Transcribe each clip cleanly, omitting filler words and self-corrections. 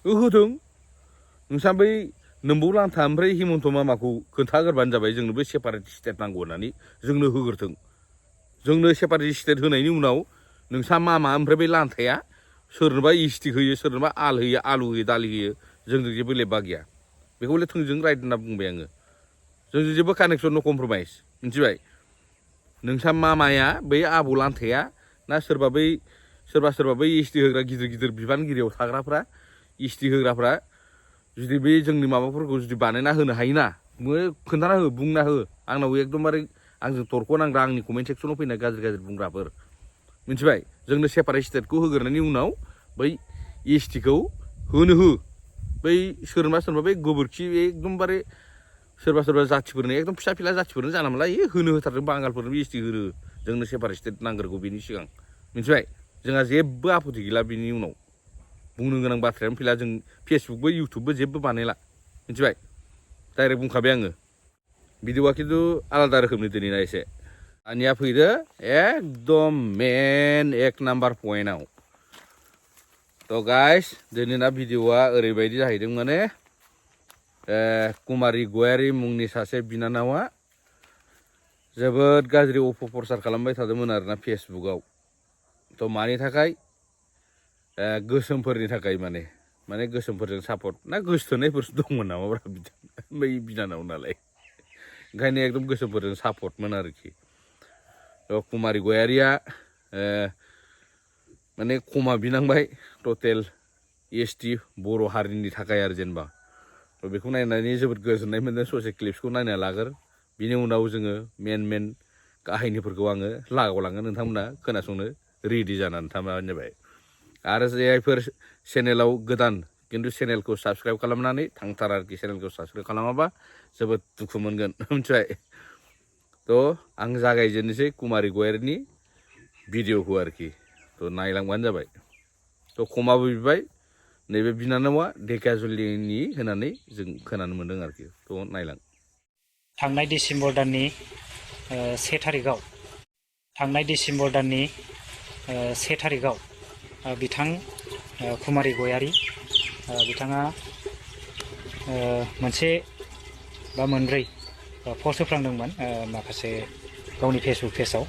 होदों नोंसा बै नोंबौ लांथा ओमफ्राय हिमन्त मामाखौ खोन्थाग्रोबानो जाबाय जोंनोबो सेपारेट स्टेट नांगौ होननानै जोंनो होग्रोथों जोंनो सेपारेट स्टेट होनायनि उनाव नोंसा मामा ओमफ्राय बै लांथाया सोरनोबा स्टिक होयो सोरनोबा आल होयो आलु होयो दालि होयो जोंजों जेबो लेबा गैया बेखौले थोंजों राइट होनना बुंबाय आङो जोंजों जेबो कानेक्सन न कमप्रमाइस मिथिबाय नोंसा मामाया बै आबौ लांथाया ना सोरबा बै स्टि होग्रा गिदिर गिदिर बिबानगिरियाव थाग्राफ्रा स्टि होग्राफ्रा जुदि बे जोंनि माबाफोरखौ जुदि बानायना होनो हायोना खोन्थाना हो बुंना हो आंनाव एकदमबारे आंजों तर्क नांग्रा आंनि कमेन्ट सेक्सनाव फैनाय गाज्रि बुंग्राफोर मिथिबाय जोंनो सेपारेट स्टेटखौ होग्रोनायनि उनाव बै एसटिखौ होनो हो बै सोरनोबा बै गोबोरखि एकदमबारे सोरबा जाथिफोरनो एकदम फिसा फिला जाथिफोरनो जाना मोनला होनो होथारदों बांगालफोरनोबो एसटि होनो जोंनो सेपारेट स्टेट नांग्रोगौ बेनि सिगां मिथिबाय जोंहा जेबो आपत्ति गैला बेनि उनाव बुंनो गोनां बाथ्रायानो फैला जों फेसबुकबो इउटुबबो जेबो बानायला मिथिबाय डाइरेक्ट बुंखाबाय आङो भिडिअआ खिन्थु आलादा रोखोमनि दिनैना एसे दानिया फैदो एकदम मेन एक नाम्बार पइन्टआव थ' गाइस दिनैना भिडिअआ ओरैबायदि जाहैदों माने कुमारि गयारि मुंनि सासे बिनानावा जोबोद गाज्रि अपप्रचार खालामबाय थादोंमोन आरोना फेसबुकआव थ' मानि थाखाय गोसोमफोरनि थाखाय माने गोसोमफोरजों सापर्ट ना गोसोथोनायफोरसो दंमोन नामाब्रा बै बिनानाव नालाय ओंखायनो एकदम गोसोमफोरजों सापर्टमोन आरोखि कुमारि गयारिया माने क्षमा बिनांबाय टटेल एसटि बर' हारिनि थाखाय आरो जेनेबा बेखौ नायनानै जोबोद गोजोननाय मोन्दों ससे क्लिप्सखौ नायना लाग्रो बिनि उनाव जोङो मेन काहिनिफोरखौ आङो लागावलाङो नोंथांमोना खोनासंनो रेडि जानानै थाबानो जाबाय आरो जायफोर चेनेलाव गोदान खिन्थु चेनेलखौ साबस्क्राइब खालामनानै थांथार आरोखि चेनेलखौ साबस्क्राइब खालामाबा जोबोद दुखु मोनगोन मिथिबाय थ' आं जागायजेननोसै कुमारि गयारिनि भिडिअखौ आरोखि थ' नायलांबानो जाबाय थ' खमाबो बिबाय नैबे बिनानावा धेकियाजुलिनि होननानै जों खोनानो मोन्दों आरोखि थ' नायलां थांनाय डिसेम्बर दाननि 1 थारिखआव बिथां कुमारि गयारि बिथाङा मोनसे बा मोनब्रै पस्ट होफ्लांदोंमोन माखासे गावनि फेसबुक पेजाव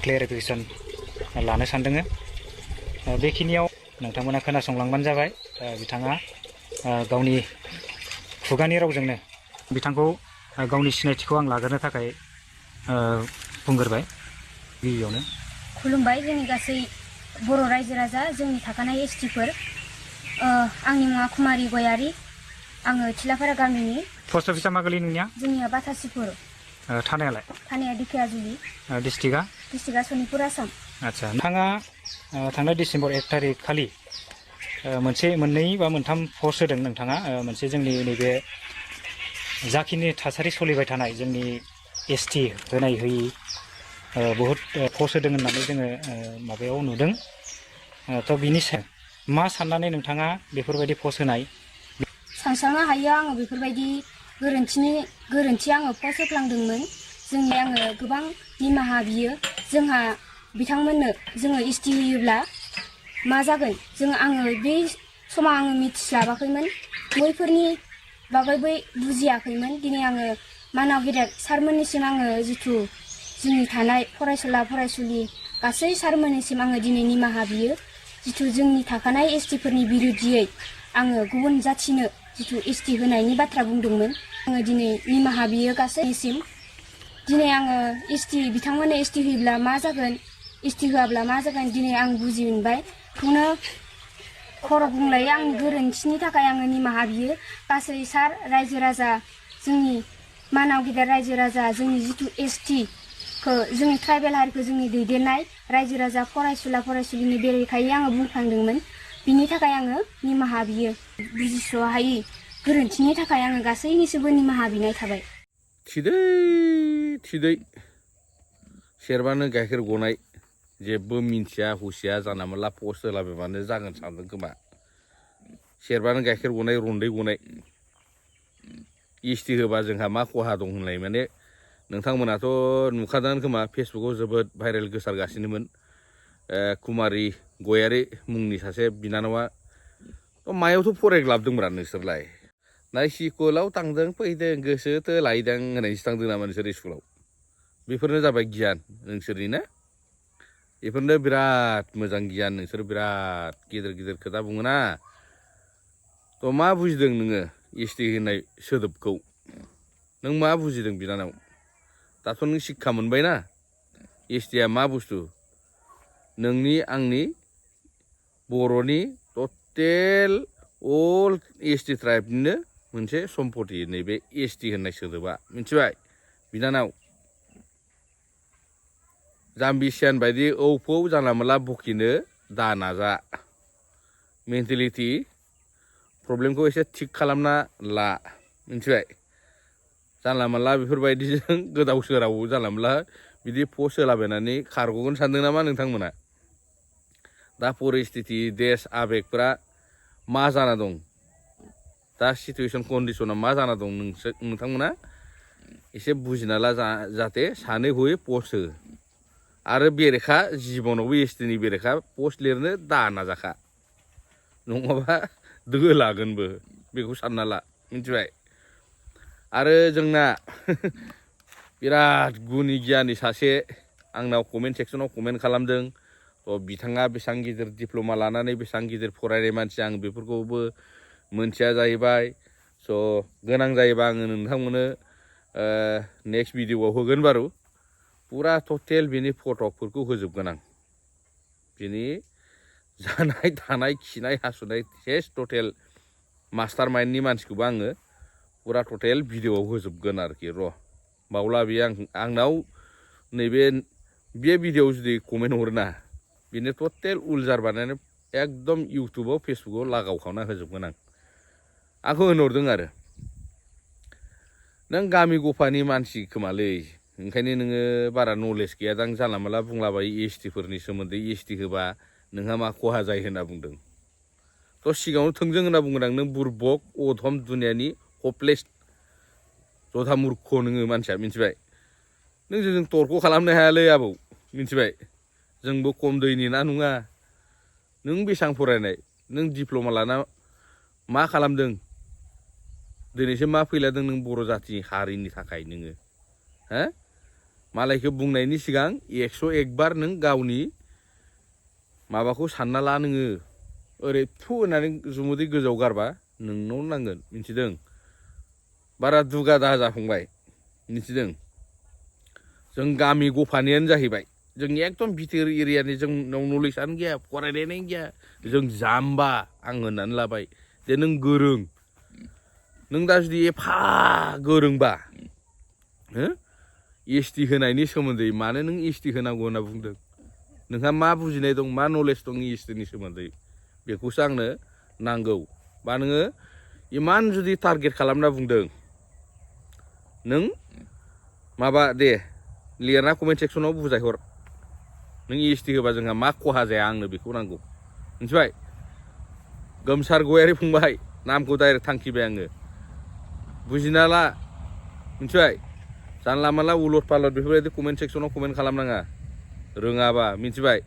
क्लेरिफिकेसन लानो सानदों बेखिनियाव नोंथांमोना खोनासंलांबानो जाबाय बिथाङा गावनि खुगानि रावजोंनो बिथांखौ गावनि सिनायथिखौ आं लाग्रोनो थाखाय बुंग्रोबाय गिबियावनो खुलुमबाय जोंनि गासै बर' रायजो राजा जोंनि थाखानाय एसटिफोर आंनि मुङा कुमारि गयारि आङो थिलाफारा गामिनि पस्ट अफिसा मा गोलैयो नोंनिया जोंनिया बाथासिफोर थानाया धेकियाजुलि डिस्ट्रिक्टआ सनितपुर आसाम आच्छा नोंथाङा थांनाय डिसेम्बर 1 थारिख खालि मोनसे मोननै बा मोनथाम पस्ट होदों नोंथाङा मोनसे जोंनि नैबे जाखिनि थासारि सोलिबाय थानाय जोंनि एसटि होनाय होयि बहुद पस्ट होदों होननानै जोङो माबायाव नुदों थ' बिनि सायाव मा साननानै नोंथाङा बेफोरबायदि पस्ट होनाय सानस्रांनो हायो आङो बेफोरबायदि गोरोन्थि आङो पस्ट होफ्लांदोंमोन आङो गोबां निमाहा बियो जोंहा बिथांमोननो जोङो एसटि होयोब्ला मा जागोन आङो बे समाव आङो मिथिस्लाबाखैमोन बैफोरनि बागै बुजियाखैमोन दिनै आङो मानाव गेदेर सारमोननिसिम आङो जिथु जोंनि थानाय फरायसुला फरायसुलि गासै सारमोननिसिम आङो दिनै निमाहा बियो जिथु जोंनि थाखानाय एसटिफोरनि बिरुद्धियै आङो गुबुन जाथिनो जिथु एसटि होनायनि बाथ्रा बुंदोंमोन आङो दिनै निमाहा बियो गासैनिसिम दिनै आङो बिथांमोननो एसटि होयोब्ला मा जागोन एसटि होआब्ला मा जागोन दिनै आं बुजि मोनबाय बेखौनो खर' बुंलायो आंनि गोरोन्थिनि थाखाय आङो निमाहा बियो गासै सार रायजो राजा जोंनि मानाव गेदेर रायजो राजा जोंनि जिथु एसटिखौ जोंनि ट्राइबेल हारिखौ जोंनि दैदेननाय रायजो राजा फरायसुला फरायसुलिनि बेरेखायै आङो बुंफ्लांदोंमोन बिनि थाखाय आङो निमाहा बियो बुजिस' हायि गोरोन्थिनि थाखाय आङो गासैनिसिमबो निमाहा बिनाय थाबाय थिदै सेरबानो गाइखेर गनाय जेबो मिन्थिया हुसिया जाना मोनला पस्ट होलाबायबानो जागोन सानदों खोमा सेरबानो गाइखेर गनाय रन्दै गनाय एसटि होबा जोंहा मा खहा दं होनलाय माने नोंथांमोनाथ' नुखादों खोमा फेसबुकआव जोबोद भाइरेल गोसारगासिनोमोन कुमारि गयारि मुंनि सासे बिनानावा मायावथ' फरायग्लाबदोंब्रा नोंसोरलाय ना स्कुलाव थांदों फैदों गोसो थोलायदों होननायसो थांदों नामा नोंसोर स्कुलाव बेफोरनो जाबाय गियान नोंसोरनि ना बेफोरनो बिराद मोजां गियान नोंसोर बिराद गिदिर गिदिर खोथा बुङोना थ' मा बुजिदों नोङो एसटि होननाय सोदोबखौ नों मा बुजिदों बिनानाव दाथ' नों शिक्षा मोनबायना एसटिया मा बुस्थु नोंनि आंनि बर'नि टटेल अल एसटि ट्राइबनिनो मोनसे सम्पति नैबे एसटि होननाय सोदोबा मिथिबाय बिनानाव जाम्बि सियान बायदि औफौ जानला मोनला बकिनो दा नाजा मेन्टेलिटि प्रब्लेमखौ एसे थिग खालामना ला मिथिबाय जानला मोनला बेफोरबायदिजों गोदाव सोराव जानला मोनला बिदि पस्ट होलाबायनानै खारग'गोन सानदों नामा नोंथांमोना दा परिस्थिति देश आबेगफ्रा मा जाना दं दा सिटुएसन कन्डिसना मा जाना दं नोंथांमोना एसे बुजिना ला जाहाथे सानै हयै पस्ट हो आरो बेरेखा जिबनावबो एसटिनि बेरेखा पस्ट लिरनो दा नाजाखा नङाबा दोगो लागोनबो बेखौ सानना ला मिथिबाय आरो जोंना बिराद गुनि गियानि सासे आंनाव कमेन्ट सेक्सनाव कमेन्ट खालामदों थ' बिथाङा बेसेबां गिदिर डिप्ल'मा लानानै बेसेबां गिदिर फरायनाय मानसि आं बेफोरखौबो मोनथिया जाहैबाय स' गोनां जायोबा आङो नोंथांमोननो नेक्स्ट भिडिअआव होगोन बारु पुरा टटेल बिनि फटकफोरखौ होजोबगोन आं बिनि जानाय थानाय खिनाय हासुनाय सेस टटेल मास्टार माइन्डनि मानसिखौबो आङो पुरा टटेल भिडिअआव होजोबगोन आरोखि र' बावला बेयो आंनाव नैबे बे भिडिअआव जुदि कमेन्ट हरोना बेनो टटेल उलजार बानायनानै एकदम इउटुबाव फेसबुकाव लागावखावना होजोबगोन आंखौ होनहरदों आरो नों गामि गफानि मानसि खोमालै ओंखायनो नोङो बारा नलेज गैया दां जानला मोनला बुंलाबायो एसटिफोरनि सोमोन्दै एसटि होबा नोंहा मा खहा जायो होनना बुंदों थ' सिगाङावनो थोंजों होनना बुंगोन आं नों बुरबक अधम दुनियानि हपलेस जथा मुर्ख नोङो मानसिया मिथिबाय नों जों तर्क खालामनो हायालै आबौ मिथिबाय जोंबो खम दैनि ना नङा नों बेसेबां फरायनाय नों डिप्ल'मा लाना मा खालामदों दिनैसो मा फैलादों नों बर' जाथिनि हारिनि थाखाय नोङो हो मालायखौ बुंनायनि सिगां 101 बार नों गावनि माबाखौ सानना ला नोङो ओरै थु होननानै जुमुदै गोजौआव गारबा नोंनाव नांगोन मिथिदों बारा दुगा दा जाफंबाय मिथिदों जों गामि गफानियानो जाहैबाय जोंनि एकदम बिथोर एरियानि जोंनाव नलेजआनो गैया फरायनायानो गैया जों जाम्बा आं होननानै लाबाय जे नों गोरों नों दा जुदि एफा गोरोंबा हो एसटि होनायनि सोमोन्दै मानो नों एसटि होनांगौ होनना बुंदों नोंहा मा बुजिनाय दं मा नलेज दं एसटिनि सोमोन्दै बेखौसो आंनो नांगौ बा नोङो इमान जुदि टारगेट खालामना बुंदों नों माबा दे लिरना कमेन्ट सेक्सनाव बुजायहर नों एसटि होबा जोंहा मा खहा जाया आंनो बेखौ नांगौ मिथिबाय गोमसार गयारि फंबाय नामखौ डाइरेक्ट थांखिबाय आङो बुजिना ला मिथिबाय जानला मानला उलट पालट बेफोरबायदि कमेन्ट सेक्सनाव कमेन्ट खालामनाङा रोङाबा मिथिबाय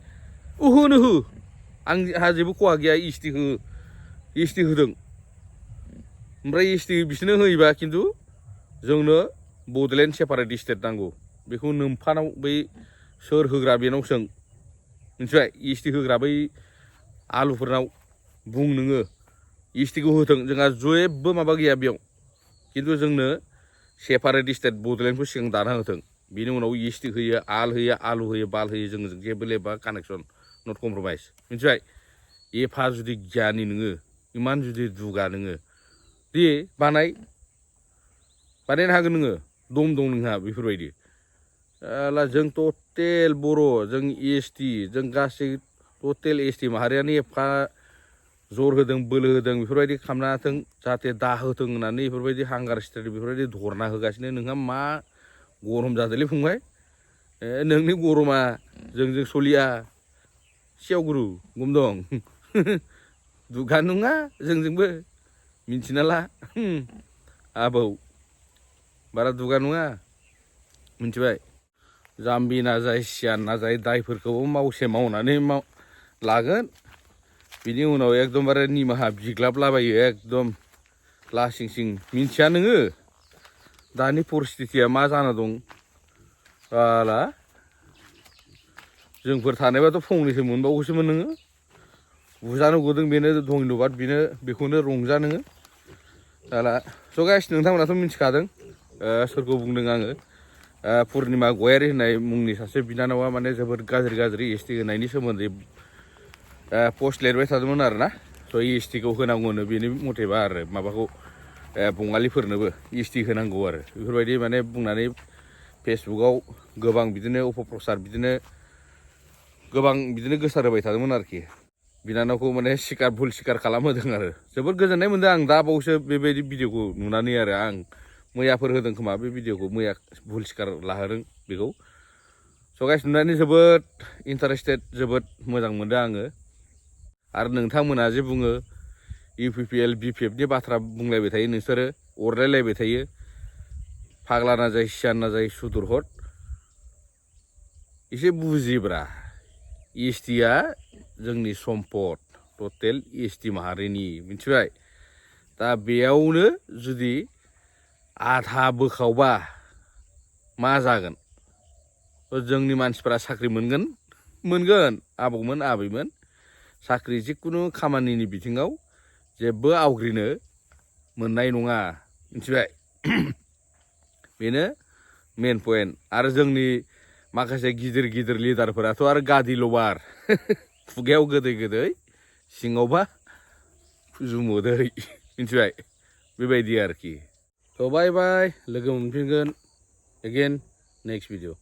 होनो हो आंहा जेबो खहा गैया एसटि होदों ओमफ्राय एसटि बिसोरनो होयोबा खिन्थु जोंनो बड'लेण्ड सेपारेट स्टेट नांगौ बेखौ नोमफानाव बै सोर होग्रा बेनाव सों मिथिबाय एसटि होग्रा बै आलुफोरनाव बुं नोङो एसटिखौ होथों जोंहा जेबो माबा गैया बेयाव खिन्थु जोंनो सेपारेट स्टेट बड'लेण्डखौ सिगां दाना होथों बिनि उनाव एसटि होयो आलु होयो बाल होयो जोंजों जेबो लेबा कानेक्सन नट कमप्रमाइस मिथिबाय एफा जुदि गियानि नोङो इमान जुदि दुगा नोङो दे बानायनो हागोन नोङो दम दं नोंहा बेफोरबायदि जों टटेल बर' जों एसटि जों गासै टटेल एसटि माहारियानो एफा जर होदों बोलो होदों बेफोरबायदि खालामनाथों जाहाथे दाहोथों होननानै बेफोरबायदि हांगार स्ट्राइक बेफोरबायदि धरना होगासिनो नोंहा मा गरम जादोंलै फंबाय नोंनि गरमा जोंजों सलिया सियावगुरु गम दं दुगा नङा जोंजोंबो मिन्थिना ला आबौ बारा दुगा नङा मिथिबाय जाम्बि ना जाय सियान ना जाय दायफोरखौबो मावसे मावनानै लागोन बिनि उनाव एकदमबारे निमाहा बिग्लाबलाबायो एकदम लासिं सिं मिन्थिया नोङो दानि परिस्थितिया मा जाना दं बाला जोंफोर थानायबाथ' फंनैसो मोनबावगौसोमोन नोङो बुजानो गदों बेनो धन्यबाद बेनो बेखौनो रंजा नोङो दाला स' गाइस नोंथांमोनाथ' मिथिखादों सोरखौ बुंदों आङो पुर्निमा गयारि होननाय मुंनि सासे बिनानावा माने जोबोद गाज्रि एसटि होनायनि सोमोन्दै पस्ट लिरबाय थादोंमोन आरोना स' एसटिखौ होनांगौनो बेनि मथेबा आरो माबाखौ बङालिफोरनोबो एसटि होनांगौ आरो बेफोरबायदि माने बुंनानै फेसबुकाव गोबां बिदिनो अपप्रचार बिदिनो गोबां बिदिनो गोसार होबाय थादोंमोन आरोखि बिनानावखौ माने भुल सिखार खालामहोदों आरो जोबोद गोजोननाय मोनदों आं दा बावैसो बेबायदि भिडिअखौ नुनानै आरो आं मैयाफोर होदों खोमा बे भिडिअखौ मैया भुल सिखार लाहोदों बेखौ स' गाइस नुनानै जोबोद इन्टारेस्टेड जोबोद मोजां मोनदों आङो आरो नोंथांमोना जे बुङो UPPL BPFनि बाथ्रा बुंलायबाय थायो नोंसोरो अरलायलायबाय थायो फाग्ला ना जाय सियान ना जाय सुदुर हद एसे बुजिब्रा एसटिया जोंनि सम्पद टटेल एसटि माहारिनि मिथिबाय दा बेयावनो जुदि आधा बोखावबा मा जागोन जोंनि मानसिफोरा साख्रि मोनगोन आबौमोन आबैमोन साख्रि जिखुनु खामानिनि बिथिङाव जेबो आवग्रिनो मोननाय नङा मिथिबाय बेनो मेन पइन्ट आरो जोंनि माखासे गिदिर लिडारफोराथ' आरो गादिल'बार खुगायाव गोदै सिङावबा जुमोदै मिथिबाय बेबायदि आरोखि थ' बाय बाय लोगो मोनफिनगोन एगेन नेक्स्ट भिडिअ